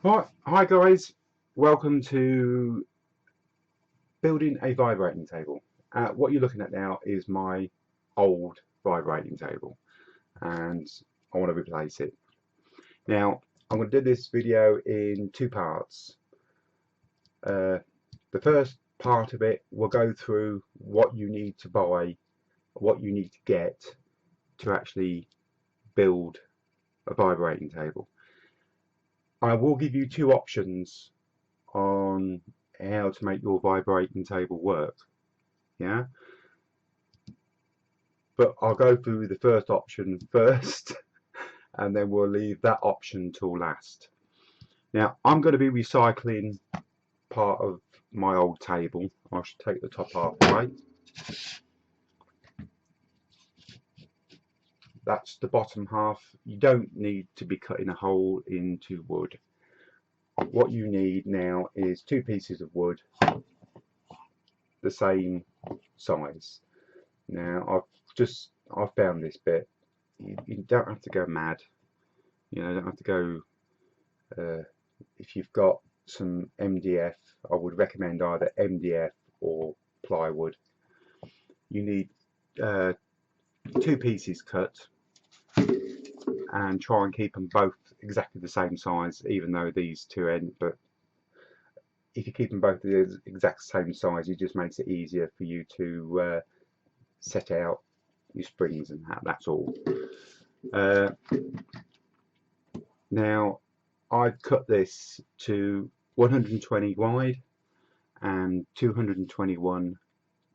Hi guys, welcome to building a vibrating table. What you're looking at now is my old vibrating table and I want to replace it. Now I'm going to do this video in two parts. The first part of it will go through what you need to buy, what you need to get to actually build a vibrating table. I will give you two options on how to make your vibrating table work, yeah, but I'll go through the first option first and then we'll leave that option till last. Now I'm going to be recycling part of my old table. I should take the top half away. That's the bottom half. You don't need to be cutting a hole into wood. What you need now is two pieces of wood the same size. Now I've found this bit. You don't have to go mad. You know, you don't have to go. If you've got some MDF, I would recommend either MDF or plywood. You need two pieces cut and try and keep them both exactly the same size, even though these two end. But if you keep them both the exact same size, it just makes it easier for you to set out your springs and that's all. Now I've cut this to 120 wide and 221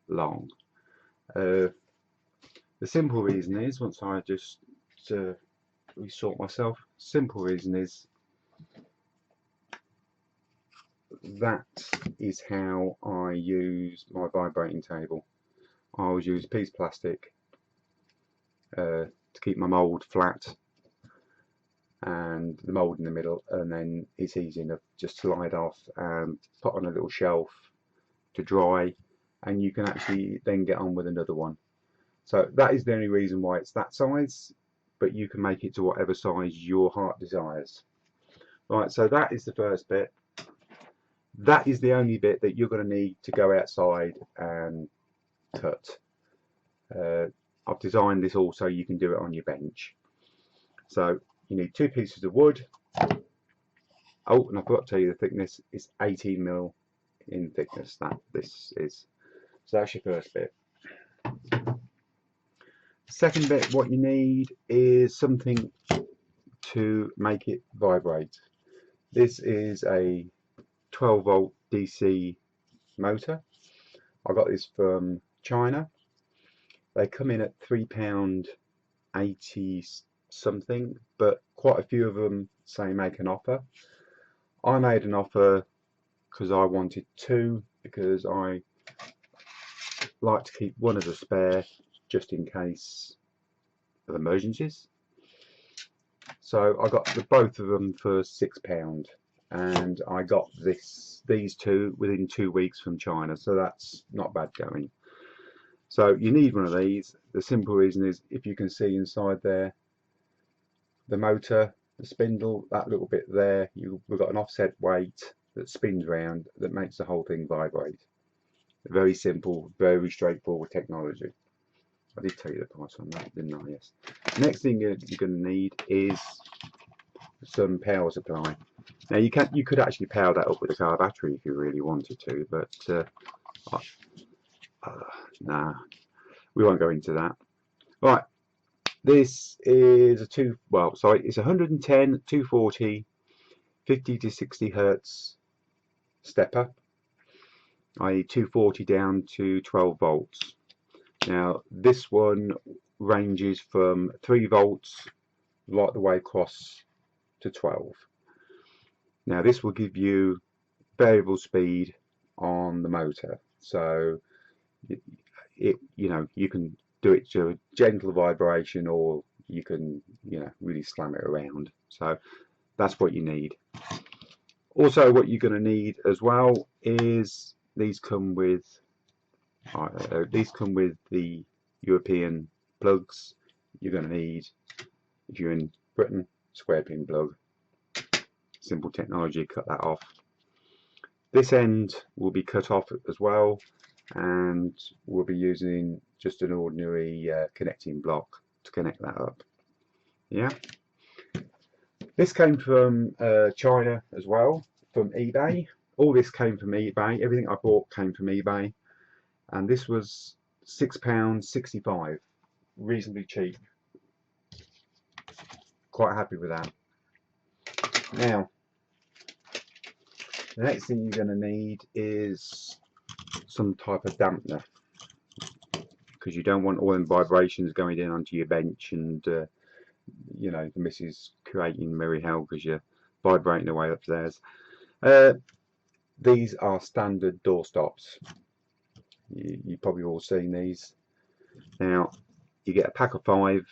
long. The simple reason is, once I just resort myself, simple reason is that is how I use my vibrating table. I always use a piece of plastic to keep my mould flat and the mould in the middle, and then it's easy enough just to slide off and put on a little shelf to dry, and you can actually then get on with another one. So that is the only reason why it's that size, but you can make it to whatever size your heart desires. Right, so that is the first bit. That is the only bit that you're going to need to go outside and cut. I've designed this all so you can do it on your bench. So you need two pieces of wood. Oh, and I forgot to tell you the thickness is 18mm in thickness. That this is. So that's your first bit. Second bit, what you need is something to make it vibrate. This is a 12-volt DC motor. I got this from China. They come in at £3.80 something, but quite a few of them say make an offer. I made an offer because I wanted two, because I like to keep one as a spare just in case of emergencies. So I got both of them for £6, and I got these two within 2 weeks from China, so that's not bad going. So you need one of these. The simple reason is, if you can see inside there, the motor, the spindle, that little bit there, we've got an offset weight that spins round that makes the whole thing vibrate. Very simple, very straightforward technology. I did tell you the price on that, didn't I? Yes. Next thing you're going to need is some power supply. Now you could actually power that up with a car battery if you really wanted to, but nah, we won't go into that. Right, this is it's 110, 240, 50 to 60 hertz stepper, i.e. 240 down to 12 volts. Now this one ranges from 3 volts right the way across to 12. Now this will give you variable speed on the motor, so you can do it to a gentle vibration, or you can really slam it around. So that's what you need. Also, what you're going to need as well is these come with the European plugs. You're going to need, if you're in Britain, square pin plug. simple technology, cut that off. This end will be cut off as well, and we'll be using just an ordinary connecting block to connect that up. Yeah. This came from China as well, from eBay. All this came from eBay. Everything I bought came from eBay, and this was £6.65, reasonably cheap. Quite happy with that. Now, the next thing you're going to need is some type of dampener, because you don't want all them vibrations going in onto your bench and you know, the missus creating merry hell because you're vibrating away upstairs. These are standard door stops. You've probably all seen these. Now, you get a pack of 5,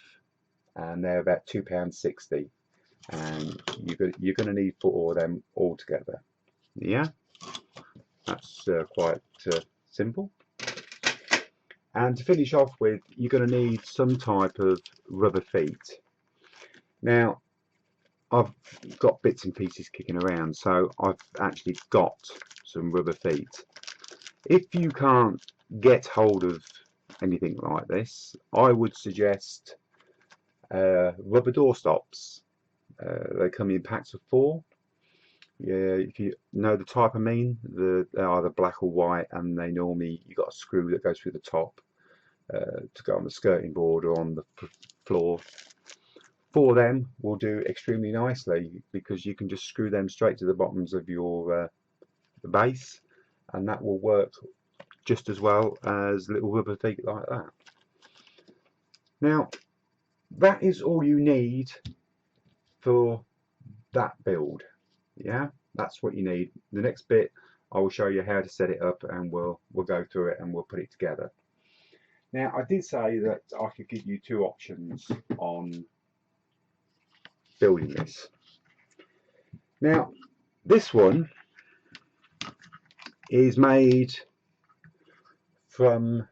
and they're about £2.60, and you're going to need 4 of them all together. Yeah, that's quite simple. And to finish off with, you're going to need some type of rubber feet. Now, I've got bits and pieces kicking around, so I've actually got some rubber feet. If you can't get hold of anything like this, I would suggest rubber door stops. They come in packs of 4. Yeah, if you know the type I mean, they're either black or white, and they normally, you got a screw that goes through the top to go on the skirting board or on the floor. 4 of them will do extremely nicely, because you can just screw them straight to the bottoms of your the base, and that will work just as well as little rubber feet like that. Now, that is all you need for that build. Yeah, that's what you need. The next bit, I will show you how to set it up, and we'll go through it and we'll put it together. Now, I did say that I could give you 2 options on building this. Now, this one is made from,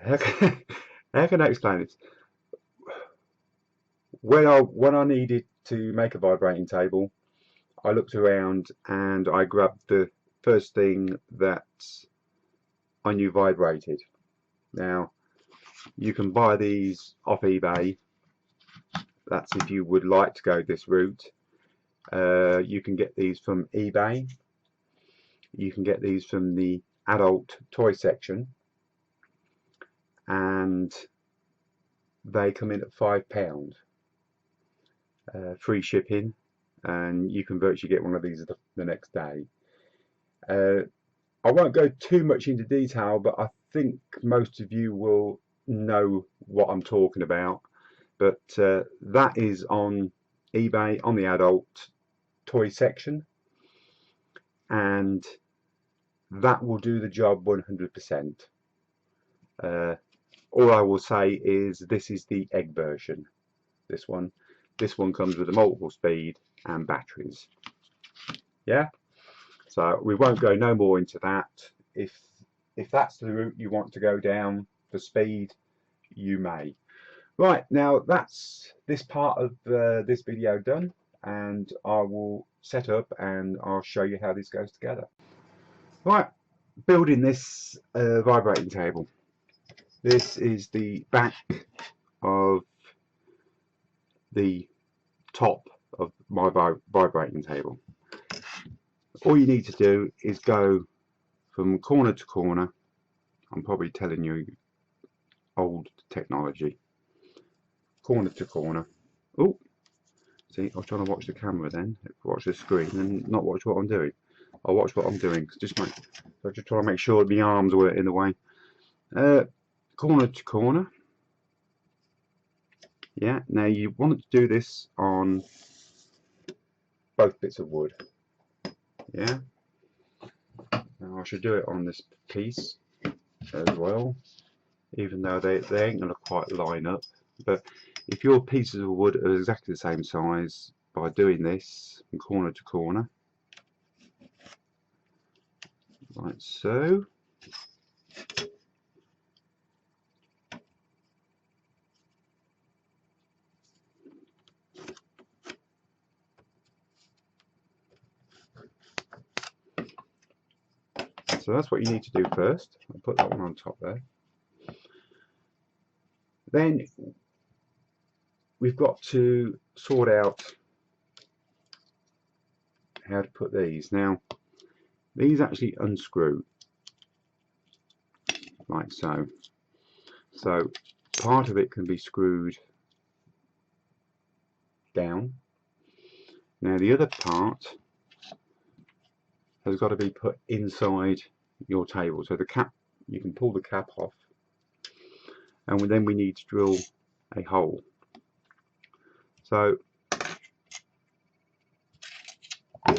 how can I explain this? When I needed to make a vibrating table, I looked around and I grabbed the first thing that I knew vibrated. Now, you can buy these off eBay. That's if you would like to go this route. You can get these from eBay. You can get these from the adult toy section, and they come in at £5, free shipping, and you can virtually get one of these the next day. I won't go too much into detail, but I think most of you will know what I'm talking about. But that is on eBay, on the adult toy section, and that will do the job 100%. All I will say is this is the egg version. This one comes with a multiple speed and batteries. Yeah, so we won't go no more into that. If that's the route you want to go down for speed, you may. Right, now that's this part of this video done, and I will set up and I'll show you how this goes together. Right, building this vibrating table. This is the back of the top of my vibrating table. All you need to do is go from corner to corner. I'm probably telling you old technology. Corner to corner. Oh, see, I was trying to watch the camera then, watch the screen, and not watch what I'm doing. I'll watch what I'm doing. So just trying to make sure my arms were in the way. Corner to corner. Yeah, now you want to do this on both bits of wood. Yeah. Now I should do it on this piece as well, even though they ain't going to quite line up. But if your pieces of wood are exactly the same size, by doing this from corner to corner, like so, So that's what you need to do first. I'll put that one on top there. Then we've got to sort out how to put these. Now these actually unscrew like so. So part of it can be screwed down. Now the other part has got to be put inside your table. So the cap, you can pull the cap off, and then we need to drill a hole. So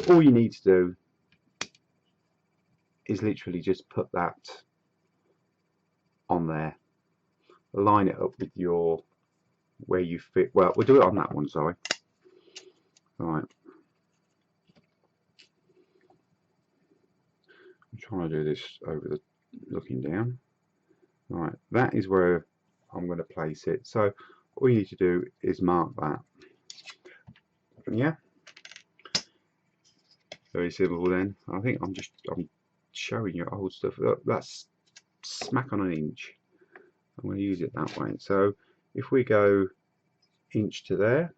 all you need to do is literally just put that on there, line it up with your where you fit. Well, we'll do it on that one, sorry. Right, I'm trying to do this over the looking down. Right, that is where I'm going to place it. So all you need to do is mark that. Yeah, very simple then. I think I'm showing you old stuff. Look, that's smack on an inch. I'm going to use it that way. So if we go inch to there,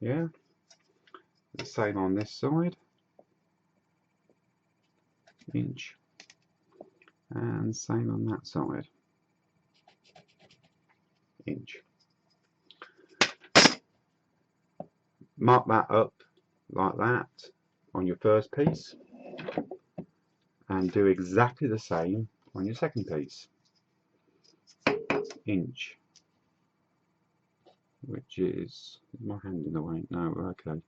yeah, the same on this side, inch, and same on that side, inch. Mark that up like that on your first piece, and do exactly the same on your second piece. Inch, which is my hand in the way? No, okay.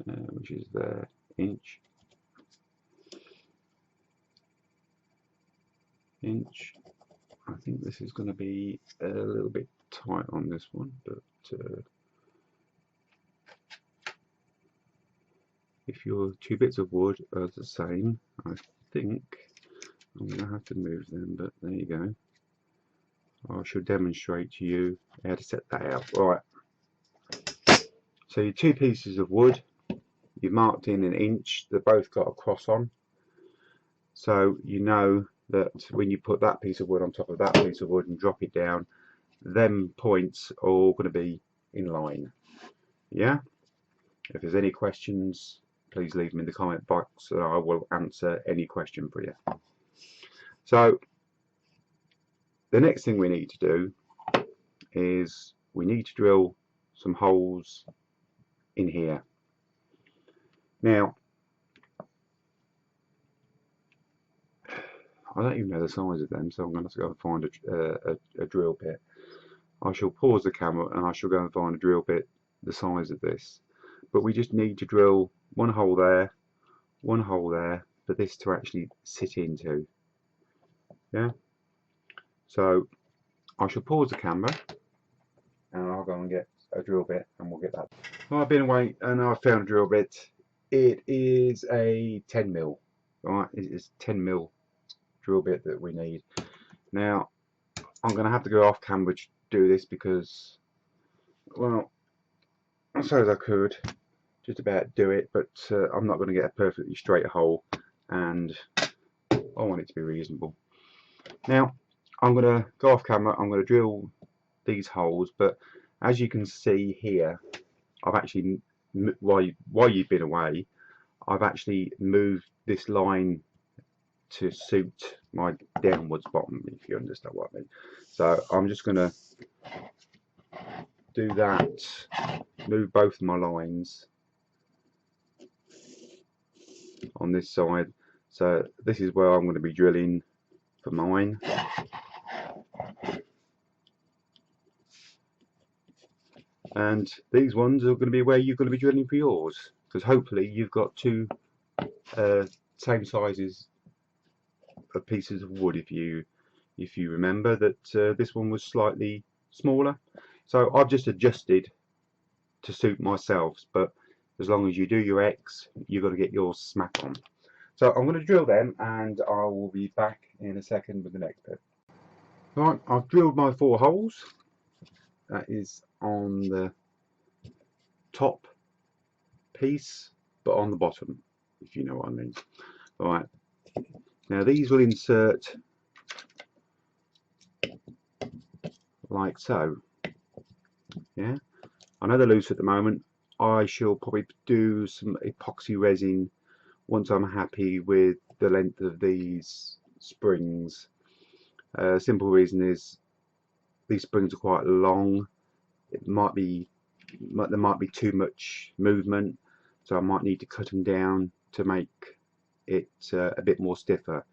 Which is there. Inch, inch. I think this is going to be a little bit tight on this one, but if your two bits of wood are the same, I think I'm going to have to move them, but there you go. I shall demonstrate to you how to set that out. Right, so your two pieces of wood, you've marked in an inch, they've both got a cross on, so you know that when you put that piece of wood on top of that piece of wood and drop it down, them points are all going to be in line. Yeah, if there's any questions, please leave them in the comment box and I will answer any question for you. So the next thing we need to do is we need to drill some holes in here. Now I don't even know the size of them, so I'm going to go and find a drill bit. I shall pause the camera and I shall go and find a drill bit the size of this. But we just need to drill one hole there for this to actually sit into. Yeah. So I shall pause the camera and I'll go and get a drill bit and we'll get that. Well, I've been away and I found a drill bit. It is a 10mm. Right, it is 10mm drill bit that we need. Now I'm going to have to go off camera to do this because, well, I suppose I could just about do it, but I'm not going to get a perfectly straight hole and I want it to be reasonable. Now I'm going to go off camera, I'm going to drill these holes, but as you can see here, I've actually, while you've been away, I've actually moved this line to suit my downwards bottom, if you understand what I mean. So I'm just going to do that, move both of my lines on this side. So this is where I'm going to be drilling for mine. And these ones are going to be where you're going to be drilling for yours, because hopefully you've got two same sizes of pieces of wood. If you remember that this one was slightly smaller, so I've just adjusted to suit myself, but as long as you do your X, you've got to get yours smack on. So I'm going to drill them and I will be back in a second with the next bit. Right, I've drilled my 4 holes. That is on the top piece but on the bottom. if you know what I mean. Alright, now these will insert like so. Yeah, I know they're loose at the moment. I shall probably do some epoxy resin once I'm happy with the length of these springs. Simple reason is these springs are quite long. There might be too much movement, so I might need to cut them down to make it a bit more stiffer.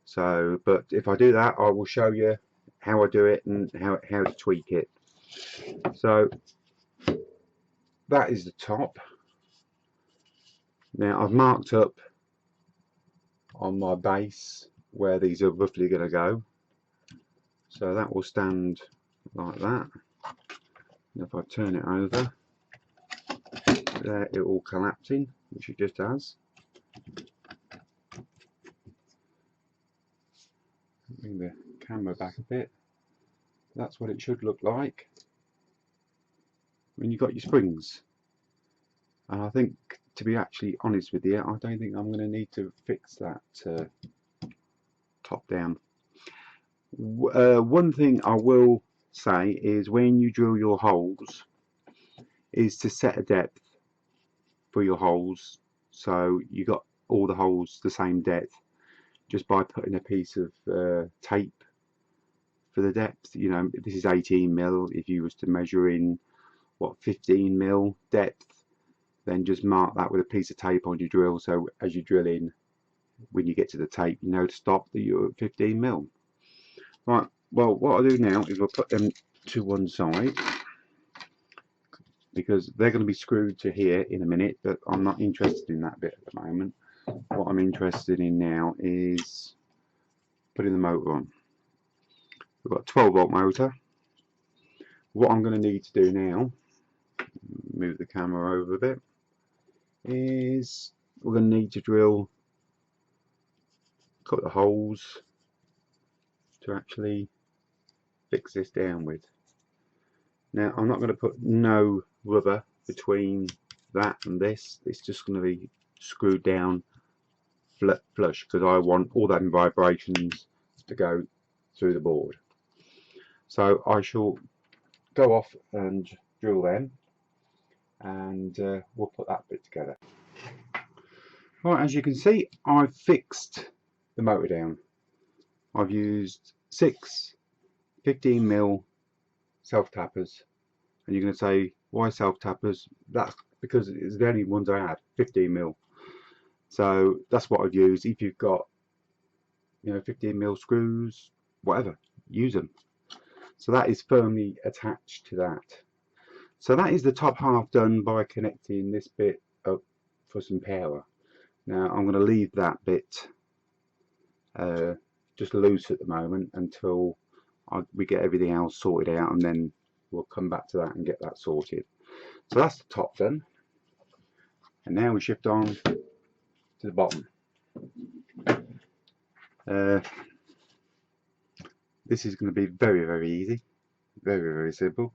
So, but if I do that, I will show you how I do it and how to tweak it. So that is the top. Now I've marked up on my base where these are roughly going to go, so that will stand like that. And if I turn it over, there it will collapse in, which it just has. Bring the camera back a bit. That's what it should look like when you've got your springs. And I think, to be actually honest with you, I don't think I'm going to need to fix that top down. One thing I will say is when you drill your holes is to set a depth for your holes, so you got all the holes the same depth, just by putting a piece of tape for the depth. You know, this is 18mm. If you was to measure in what 15mm depth, then just mark that with a piece of tape on your drill, so as you drill in, when you get to the tape, you know to stop that you're at 15mm. Right, well, what I'll do now is we'll put them to one side, because they're going to be screwed to here in a minute, but I'm not interested in that bit at the moment. What I'm interested in now is putting the motor on. We've got a 12-volt motor. What I'm going to need to do now, move the camera over a bit, is we're going to need to cut the holes to actually fix this down with. Now I'm not going to put no rubber between that and this. It's just going to be screwed down flush, because I want all that vibrations to go through the board. So I shall go off and drill them, and we'll put that bit together. Right, as you can see, I've fixed the motor down. I've used 6 15mm self-tappers, and you're going to say, why self-tappers? That's because it's the only ones I had, 15mm. So that's what I've used. If you've got, you know, 15mm screws, whatever, use them. So that is firmly attached to that. So that is the top half done by connecting this bit up for some power. Now I'm going to leave that bit just loose at the moment until we get everything else sorted out, and then we'll come back to that and get that sorted. So that's the top done, and now we shift on to the bottom. This is going to be very, very easy, very, very simple.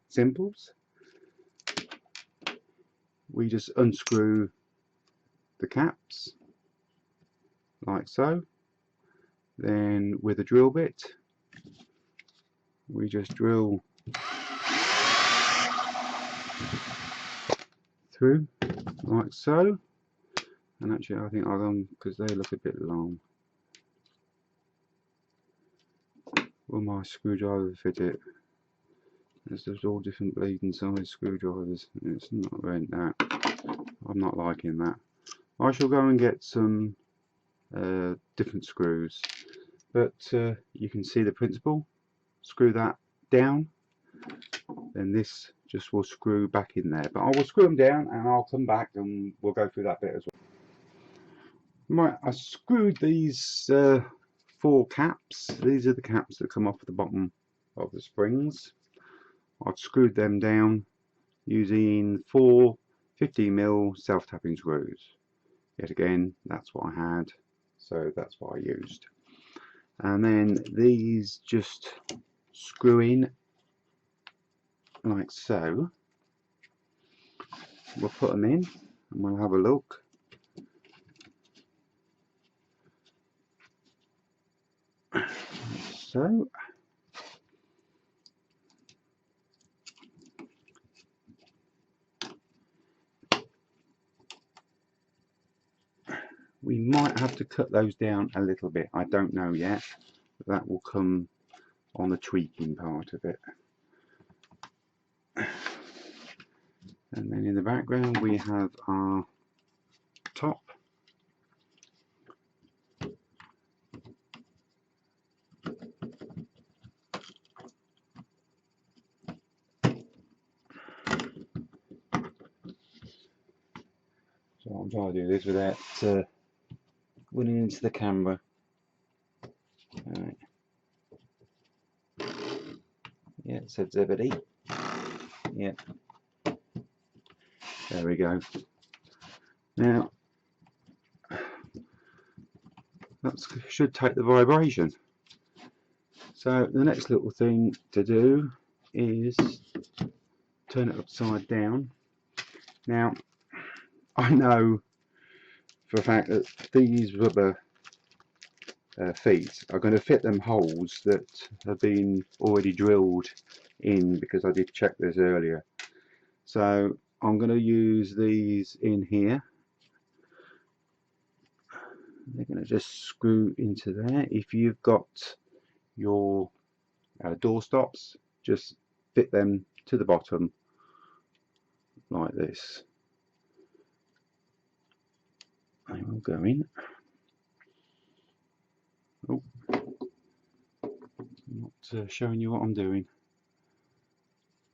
We just unscrew the caps like so. Then with a drill bit, we just drill through like so. And actually I think I'll go, because they look a bit long. Will my screwdriver fit it? There's all different bleeding size screwdrivers. It's not right that. I'm not liking that. I shall go and get some different screws, but you can see the principle. Screw that down, then this just will screw back in there. But I will screw them down and I'll come back and we'll go through that bit as well. Right, I screwed these 4 caps. These are the caps that come off the bottom of the springs. I've screwed them down using 4 15mm self-tapping screws. Yet again, that's what I had, so that's what I used. And then these just screw in like so. We'll put them in and we'll have a look. so. We might have to cut those down a little bit, I don't know yet, but that will come on the tweaking part of it. And then in the background we have our top. So I'm trying to do this without running into the camera. Right. Yeah, it said Zebedee. Yeah. There we go. Now, that should take the vibration. So the next little thing to do is turn it upside down. Now, I know for a fact that these rubber feet are going to fit them holes that have been already drilled in, because I did check this earlier. So I'm going to use these in here. They're going to just screw into there. If you've got your door stops, just fit them to the bottom like this. They will go in. Oh, I'm not showing you what I'm doing.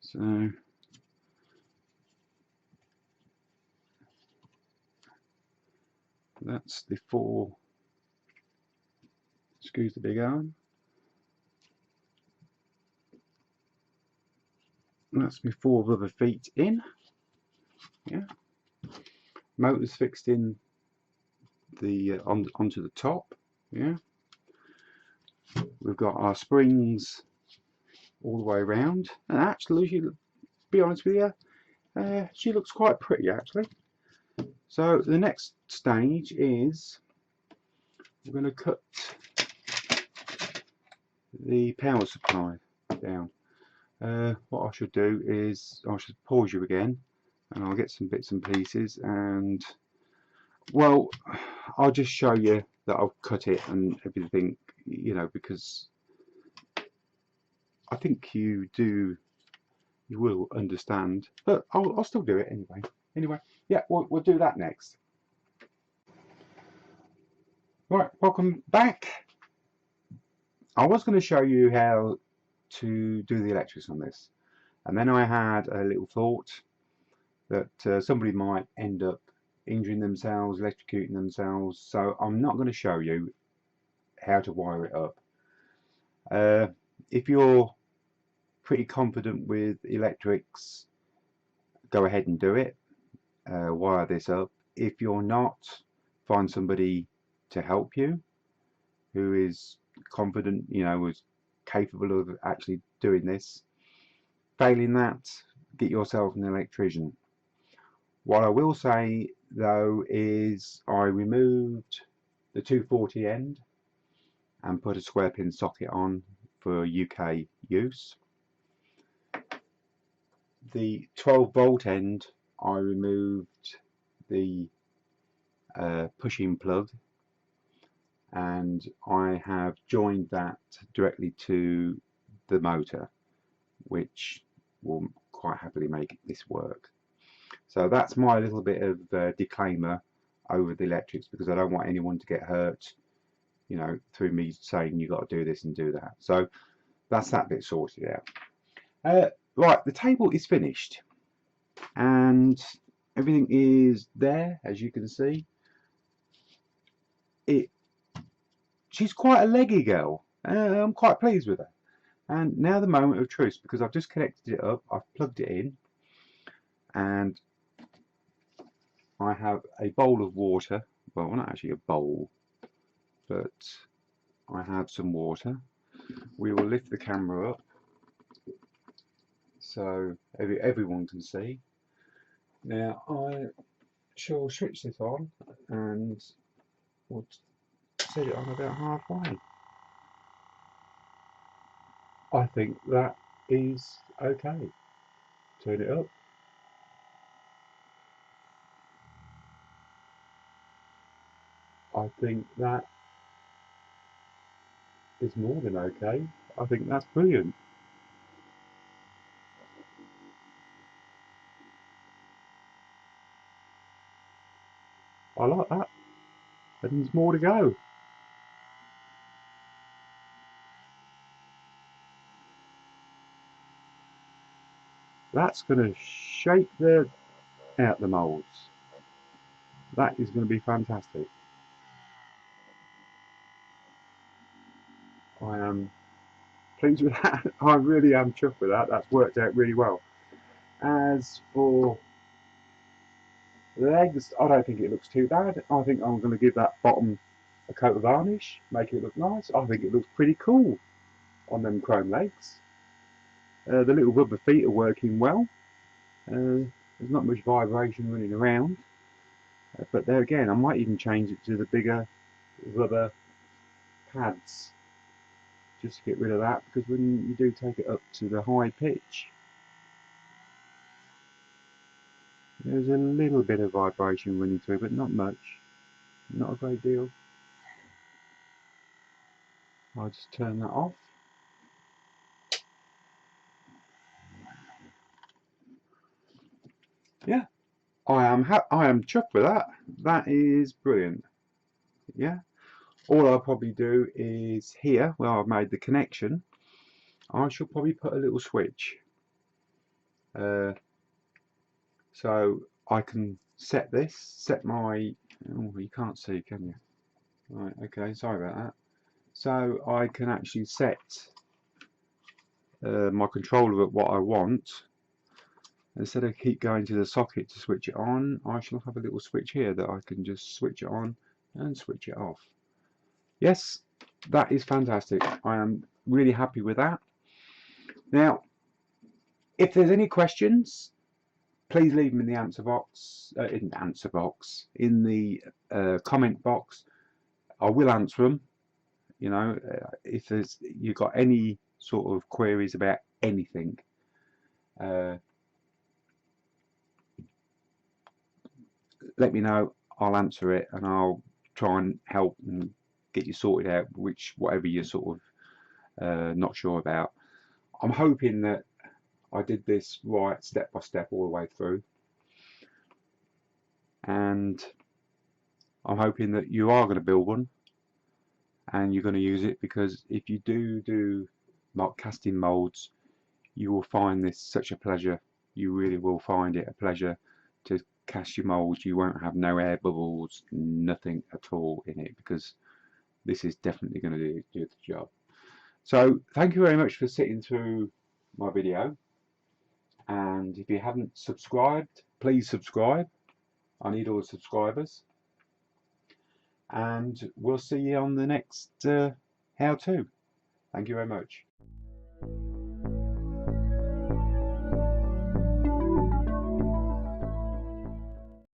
So that's the 4 screws, the big arm. That's my 4 rubber feet in. Yeah. Motors fixed in the onto the top. Yeah. We've got our springs all the way around, and actually, to be honest with you, she looks quite pretty actually. So the next stage is we're going to cut the power supply down. What I should do is I should pause you again, and I'll get some bits and pieces, and well, I'll just show you that I'll cut it and everything, you know, because I think you will understand, but I'll still do it anyway. Yeah, we'll do that next. Right, welcome back. I was going to show you how to do the electrics on this, and then I had a little thought that somebody might end up injuring themselves, electrocuting themselves, so I'm not going to show you how to wire it up. If you're pretty confident with electrics, go ahead and do it. Wire this up. If you're not, find somebody to help you who is confident, you know, is capable of actually doing this. Failing that, get yourself an electrician. What I will say though is I removed the 240 end and put a square pin socket on for UK use. The 12-volt end, I removed the pushing plug, and I have joined that directly to the motor, which will quite happily make this work. So that's my little bit of disclaimer over the electrics, because I don't want anyone to get hurt, you know, through me saying you got to do this and do that. So that's that bit sorted out. Right, the table is finished and everything is there, as you can see. She's quite a leggy girl. I'm quite pleased with her. And now the moment of truth, because I've just connected it up, I've plugged it in, and I have a bowl of water. Well, not actually a bowl, but I have some water. We will lift the camera up so everyone can see. Now I shall switch this on and we'll set it on about halfway. I think that is okay. Turn it up. I think that is more than okay. I think that's brilliant. I like that. And there's more to go. That's going to shape out the moulds. That is going to be fantastic. I am pleased with that. I really am chuffed with that. That's worked out really well. As for the legs, I don't think it looks too bad. I think I'm going to give that bottom a coat of varnish, make it look nice. I think it looks pretty cool on them chrome legs. The little rubber feet are working well. There's not much vibration running around. But there again, I might even change it to the bigger rubber pads just to get rid of that, because when you do take it up to the high pitch, there's a little bit of vibration running through, but not much, not a great deal. I'll just turn that off. Yeah, I am chuffed with that. That is brilliant. Yeah, all I'll probably do is here where I've made the connection, I shall probably put a little switch, so I can set my, oh, you can't see, can you? Right, okay, sorry about that. So I can actually set my controller at what I want. Instead of keep going to the socket to switch it on, I shall have a little switch here that I can just switch it on and switch it off. Yes, that is fantastic. I am really happy with that. Now, if there's any questions, please leave them in the answer box. In the comment box. I will answer them. You know, if you've got any sort of queries about anything, let me know. I'll answer it, and I'll try and help and get you sorted out, whatever you're sort of not sure about. I'm hoping that I did this right step by step all the way through, and I'm hoping that you are going to build one and you're going to use it, because if you do like casting molds, you will find this such a pleasure. You really will find it a pleasure to cast your molds. You won't have no air bubbles, nothing at all in it, because this is definitely going to do the job. So thank you very much for sitting through my video, and if you haven't subscribed, please subscribe. I need all the subscribers, and we'll see you on the next how-to. Thank you very much.